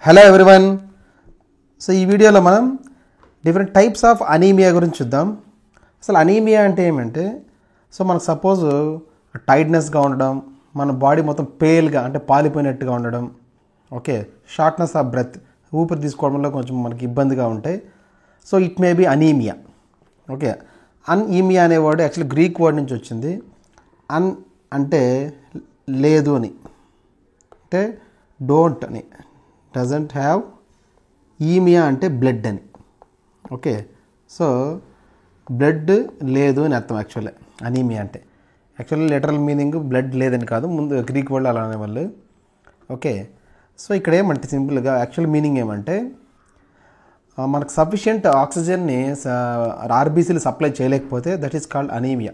Hello everyone. So ఈ వీడియోలో మనం డిఫరెంట్ టైప్స్ ఆఫ్ అనీమియా గురించి చూద్దాం. అసలు అనీమియా అంటే ఏమంటే, సో మనకు సపోజ్ టైట్నెస్గా ఉండడం, మన బాడీ మొత్తం పేల్గా అంటే పాలిపోయినట్టుగా ఉండడం, ఓకే, షార్ట్నెస్ ఆఫ్ బ్రెత్, ఊపిరి తీసుకోవడంలో కొంచెం మనకి ఇబ్బందిగా ఉంటాయి. So it may be anaemia. Okay, anaemia అనే వర్డ్ యాక్చువల్లీ గ్రీక్ వర్డ్ నుంచి వచ్చింది. అన్ అంటే లేదు అని, అంటే డోంట్ అని, డజంట్ హ్యావ్. ఈమియా అంటే బ్లడ్ అని. ఓకే, సో బ్లడ్ లేదు అని అర్థం యాక్చువల్లీ అనీమియా అంటే. యాక్చువల్లీ లిటరల్ మీనింగ్ బ్లడ్ లేదని కాదు, ముందు గ్రీక్ వర్డ్ అలా అనేవాళ్ళు. ఓకే, సో ఇక్కడ ఏమంటే సింపుల్గా యాక్చువల్ మీనింగ్ ఏమంటే, మనకు సఫిషియంట్ ఆక్సిజన్ని ఆర్బీసీలు సప్లై చేయలేకపోతే that is called anaemia.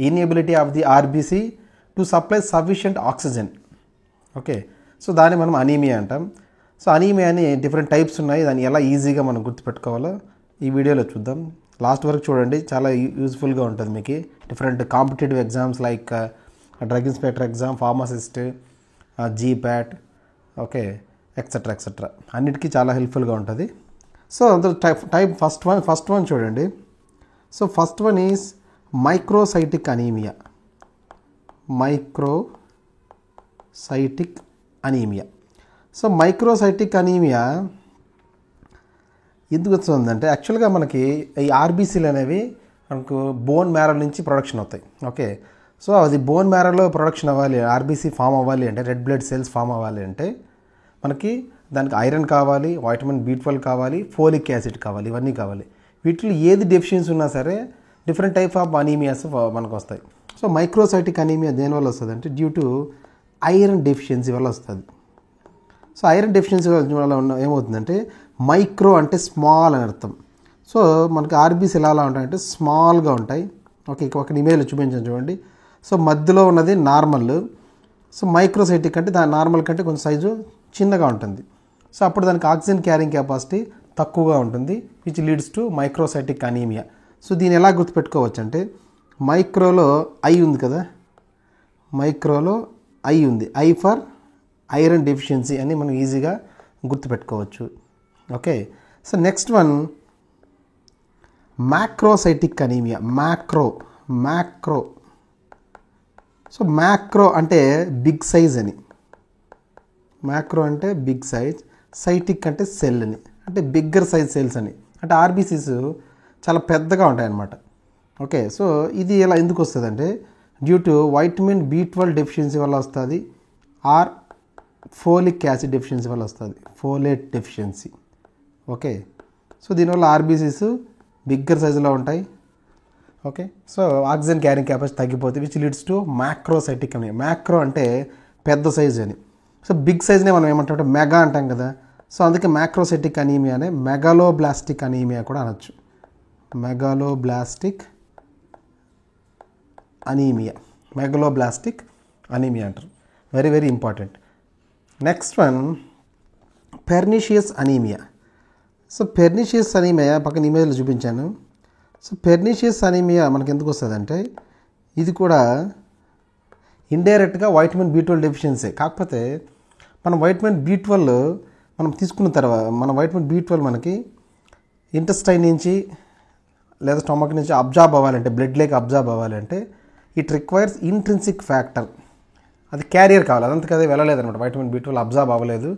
Inability of the RBC to supply sufficient oxygen. Okay, so దాన్ని మనం అనీమియా అంటాం. సో అనీమియా అని డిఫరెంట్ టైప్స్ ఉన్నాయి. దాన్ని ఎలా ఈజీగా మనం గుర్తుపెట్టుకోవాలో ఈ వీడియోలో చూద్దాం. లాస్ట్ వరకు చూడండి, చాలా యూజ్ఫుల్గా ఉంటుంది మీకు. Different competitive exams like drug inspector exam, pharmacist, జీప్యాట్, okay, etcetera etcetera, అన్నిటికీ చాలా హెల్ప్ఫుల్గా ఉంటుంది. సో అందులో టైప్ ఫస్ట్ వన్ చూడండి. So first one is microcytic anaemia. Microcytic anaemia. So microcytic anaemia ఎందుకు వస్తుందంటే, యాక్చువల్గా మనకి ఈ ఆర్బీసీలు అనేవి మనకు బోన్ మ్యారో నుంచి ప్రొడక్షన్ అవుతాయి. ఓకే, సో అది బోన్ మ్యారోలో ప్రొడక్షన్ అవ్వాలి, ఆర్బీసీ ఫామ్ అవ్వాలి అంటే, రెడ్ బ్లడ్ సెల్స్ ఫామ్ అవ్వాలి అంటే మనకి దానికి ఐరన్ కావాలి, వైటమిన్ B12 కావాలి, ఫోలిక్ యాసిడ్ కావాలి, ఇవన్నీ కావాలి. వీటిలో ఏది డెఫిషియన్సీ ఉన్నా సరే డిఫరెంట్ టైప్ ఆఫ్ అనీమియాస్ మనకు వస్తాయి. సో మైక్రోసైటిక్ అనీమియా దేనివల్ల వస్తుంది అంటే, డ్యూ టు ఐరన్ డెఫిషియన్సీ వల్ల వస్తుంది. సో ఐరన్ డెఫిషియన్సీ వల్ల ఏమవుతుందంటే, మైక్రో అంటే స్మాల్ అని అర్థం. సో మనకి ఆర్బీసీ ఎలా ఉంటాయంటే స్మాల్గా ఉంటాయి. ఓకే, ఒక ఇమేజ్లో చూపించాను చూడండి. సో మధ్యలో ఉన్నది నార్మల్. సో మైక్రోసైటిక్ అంటే దాని నార్మల్ కంటే కొంచెం సైజు చిన్నగా ఉంటుంది. సో అప్పుడు దానికి ఆక్సిజన్ క్యారింగ్ కెపాసిటీ తక్కువగా ఉంటుంది, which leads to microcytic anaemia. So దీన్ని ఎలా గుర్తుపెట్టుకోవచ్చు అంటే, మైక్రోలో ఐ ఉంది కదా, మైక్రోలో ఐ ఉంది, ఐ ఫర్ ఐరన్ డెఫిషియన్సీ అని మనం ఈజీగా గుర్తుపెట్టుకోవచ్చు. Okay, so next one macrocytic anaemia. Macro. So macro అంటే బిగ్ సైజ్ అని, మ్యాక్రో అంటే బిగ్ సైజ్, సైటిక్ అంటే సెల్ అని, అంటే బిగ్గర్ సైజ్ సెల్స్ అని, అంటే ఆర్బీసీస్ చాలా పెద్దగా ఉంటాయి అన్నమాట. ఓకే, సో ఇది ఎలా ఎందుకు వస్తుంది అంటే, due to vitamin B12 deficiency వల్ల వస్తుంది, ఆర్ ఫోలిక్ యాసిడ్ డెఫిషియన్సీ వల్ల వస్తుంది, ఫోలేట్ డెఫిషియన్సీ. ఓకే, సో దీనివల్ల ఆర్బీసీస్ బిగ్గర్ సైజులో ఉంటాయి. Okay, so oxygen carrying capacity తగ్గిపోతే విచ్ లీడ్స్ టు మ్యాక్రోసైటిక్ అని. మ్యాక్రో అంటే పెద్ద సైజు అని. సో బిగ్ సైజ్నే మనం ఏమంటామంటే మెగా అంటాం కదా. సో అందుకే మ్యాక్రోసైటిక్ అనీమియా అనే మెగాలోబ్లాస్టిక్ అనీమియా కూడా అనొచ్చు. మెగాలోబ్లాస్టిక్ అనీమియా అంటారు. Very very important. Next one pernicious anaemia. So pernicious anaemia పక్కన ఇమేజ్లో చూపించాను. సో పెర్నిషియస్ అనీమియా మనకి ఎందుకు వస్తుందంటే, ఇది కూడా ఇండైరెక్ట్గా వైటమిన్ B12 డెఫిషియన్సీ. కాకపోతే మనం వైటమిన్ B12 మనం తీసుకున్న తర్వాత, మన వైటమిన్ B12 మనకి ఇంటెస్టైన్ నుంచి లేదా స్టమక్ నుంచి అబ్జార్బ్ అవ్వాలంటే, బ్లడ్లోకి అబ్జార్బ్ అవ్వాలంటే ఇట్ రిక్వైర్స్ ఇంట్రిన్సిక్ ఫ్యాక్టర్. అది క్యారియర్ కావాలి, అదంతా కదా వెళ్ళలేదన్నమాట, వైటమిన్ B12 అబ్జార్బ్ అవ్వలేదు.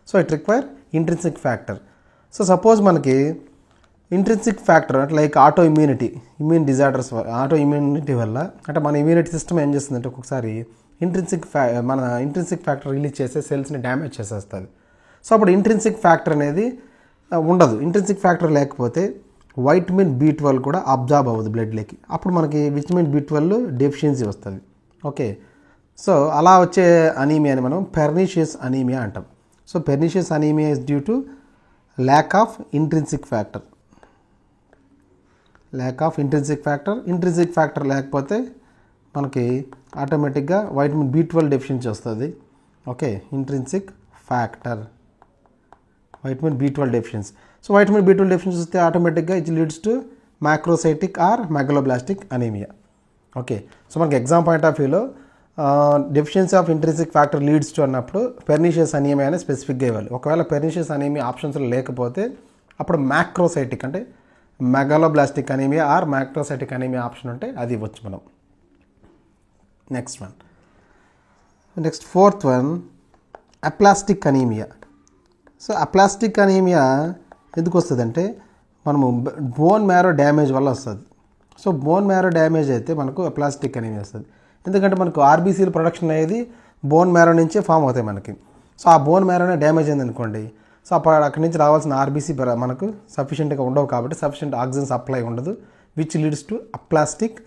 So it require intrinsic factor. So suppose మనకి ఇంట్రిన్సిక్ ఫ్యాక్టర్ అంటే like immune disorders, auto immunity వల్ల, అంటే మన ఇమ్యూనిటీ సిస్టమ్ ఏం చేస్తుందంటే ఒక్కొక్కసారి మన ఇంట్రిన్సిక్ ఫ్యాక్టర్ రిలీజ్ చేసే సెల్స్ని డ్యామేజ్ చేసేస్తుంది. సో అప్పుడు ఇంట్రిన్సిక్ ఫ్యాక్టర్ అనేది ఉండదు. ఇంట్రిన్సిక్ ఫ్యాక్టర్ లేకపోతే వైటమిన్ B12 కూడా అబ్జార్బ్ అవ్వదు బ్లడ్లోకి. అప్పుడు మనకి విటమిన్ B12 డెఫిషియన్సీ వస్తుంది. ఓకే, సో అలా వచ్చే అనీమియాని మనం పెర్నిషియస్ అనీమియా అంటాం. So pernicious anaemia is due to lack of intrinsic factor. Intrinsic factor లేకపోతే మనకి ఆటోమేటిక్గా వైటమిన్ B12 డెఫిషియన్సీ వస్తుంది. Okay, intrinsic factor, vitamin B12 deficiency. So vitamin B12 deficiency వస్తే ఆటోమేటిక్గా it leads to macrocytic or megaloblastic anaemia. Okay, so మనకి exam point of వ్యూలో deficiency of intrinsic factor leads to అన్నప్పుడు pernicious anaemia అని స్పెసిఫిక్గా ఇవ్వాలి. ఒకవేళ పెర్నిషియస్ అనీమియా ఆప్షన్స్లో లేకపోతే అప్పుడు మ్యాక్రోసైటిక్ అంటే megaloblastic anaemia or macrocytic anaemia option ఉంటే అది ఇవ్వచ్చు మనం. Next fourth one aplastic anaemia. So aplastic anaemia ఎందుకు వస్తుందంటే మనము బోన్ మ్యారో డ్యామేజ్ వల్ల వస్తుంది. సో బోన్ మ్యారో డ్యామేజ్ అయితే మనకు అప్లాస్టిక్ అనీమియా వస్తుంది. ఎందుకంటే మనకు ఆర్బీసీల ప్రొడక్షన్ అనేది బోన్ మ్యారో నుంచే ఫామ్ అవుతాయి మనకి. సో ఆ బోన్ మ్యారోనే డ్యామేజ్ అయింది అనుకోండి, సో అప్పుడు అక్కడి నుంచి రావాల్సిన ఆర్బీసీ మనకు సఫిషియెంట్గా ఉండవు కాబట్టి సఫిషియెంట్ ఆక్సిజన్ సప్లై ఉండదు, which leads to aplastic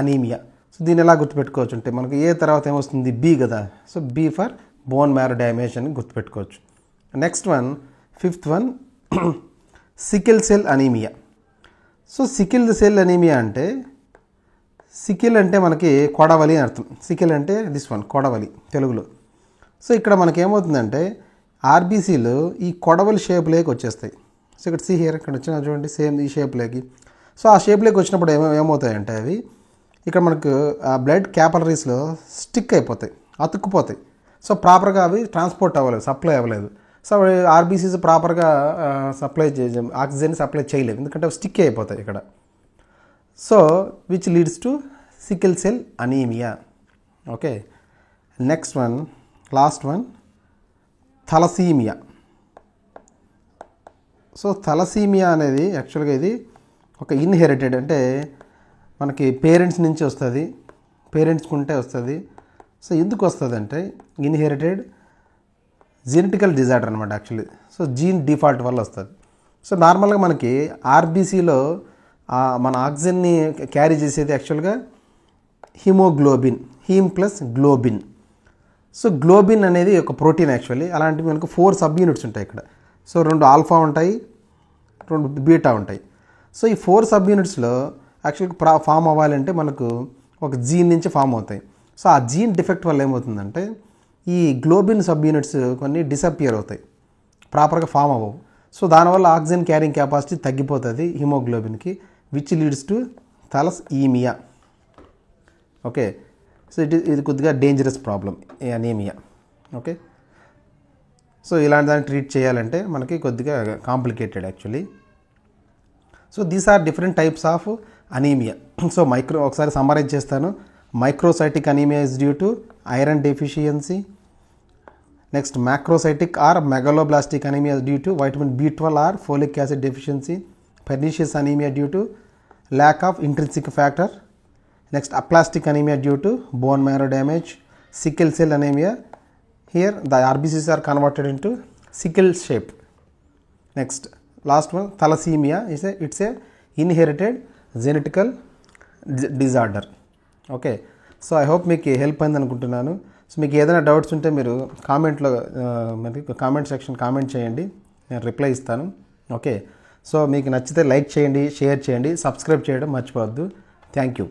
anaemia. So దీన్ని ఎలా గుర్తుపెట్టుకోవచ్చు అంటే మనకు ఏ తర్వాత ఏమొస్తుంది, బి కదా. So B for bone marrow damage అని గుర్తుపెట్టుకోవచ్చు. Next one, fifth one, sickle cell anaemia. So sickle cell anaemia అంటే, సికిల్ అంటే మనకి కొడవలి అని అర్థం. సికిల్ అంటే దిస్ వన్ కొడవలి తెలుగులో. సో ఇక్కడ మనకి ఏమవుతుందంటే ఆర్బీసీలు ఈ కొడవలి షేప్లోకి వచ్చేస్తాయి. సో ఇక్కడ సి హియర్, ఇక్కడ వచ్చిన చూడండి సేమ్ ఈ షేప్లోకి. సో ఆ షేప్లోకి వచ్చినప్పుడు ఏమవుతాయంటే అవి ఇక్కడ మనకు ఆ బ్లడ్ క్యాపిలరీస్లో స్టిక్ అయిపోతాయి, అతుక్కుపోతాయి. సో ప్రాపర్గా అవి ట్రాన్స్పోర్ట్ అవ్వలేదు, సప్లై అవ్వలేదు. సో ఆర్బీసీస్ ప్రాపర్గా ఆక్సిజన్ సప్లై చేయలేదు, ఎందుకంటే అవి స్టిక్ అయిపోతాయి ఇక్కడ. So which leads to sickle cell anaemia. Okay, next one, last one, thalassaemia. So thalassaemia అనేది యాక్చువల్గా ఇది ఒక ఇన్హెరిటెడ్, అంటే మనకి పేరెంట్స్ నుంచి వస్తుంది, పేరెంట్స్కి ఉంటే వస్తుంది. సో ఎందుకు వస్తుంది అంటే ఇన్హెరిటెడ్ జెనెటికల్ డిజార్డర్ అనమాట యాక్చువల్లీ. సో జీన్ డిఫాల్ట్ వల్ల వస్తుంది. సో నార్మల్గా మనకి ఆర్బీసీలో మన ఆక్సిజన్ని క్యారీ చేసేది యాక్చువల్గా haemoglobin, him plus globin. So globin అనేది ఒక ప్రోటీన్ యాక్చువల్లీ. అలాంటివి మనకు 4 సబ్ యూనిట్స్ ఉంటాయి ఇక్కడ. సో 2 ఆల్ఫా ఉంటాయి, 2 బీటా ఉంటాయి. సో ఈ 4 సబ్ యూనిట్స్లో యాక్చువల్గా ఫామ్ అవ్వాలంటే మనకు ఒక జీన్ నుంచి ఫామ్ అవుతాయి. సో ఆ జీన్ డిఫెక్ట్ వల్ల ఏమవుతుందంటే ఈ గ్లోబిన్ సబ్ యూనిట్స్ కొన్ని డిసపియర్ అవుతాయి, ప్రాపర్గా ఫామ్ అవ్వవు. సో దానివల్ల ఆక్సిజన్ క్యారింగ్ కెపాసిటీ తగ్గిపోతుంది హిమోగ్లోబిన్కి, which leads to thalassaemia. Okay, so ఇది కొద్దిగా డేంజరస్ ప్రాబ్లం ఈ అనీమియా. ఓకే, సో ఇలాంటి దాన్ని ట్రీట్ చేయాలంటే మనకి కొద్దిగా complicated actually. So these are different types of anaemia. So ఒకసారి సమ్మరైజ్ చేస్తాను. Microcytic anaemia is due to iron deficiency. Next macrocytic or megaloblastic anaemia due to vitamin B12 or folic acid deficiency. Pernicious anemia due to lack of intrinsic factor. Next, aplastic anemia due to bone marrow damage. Sickle cell anemia, here the RBCs are converted into sickle shape. Next, last one, thalassemia is it's a inherited genetical disorder. Okay, so I hope మీకు help అయింది అనుకుంటున్నాను. So మీకు ఏదైనా doubts ఉంటే మీరు కామెంట్లో మనకి comment section comment చేయండి, నేను రిప్లై ఇస్తాను. ఓకే, సో మీకు నచ్చితే లైక్ చేయండి, షేర్ చేయండి, సబ్స్క్రైబ్ చేయడం మర్చిపోవద్దు. Thank you.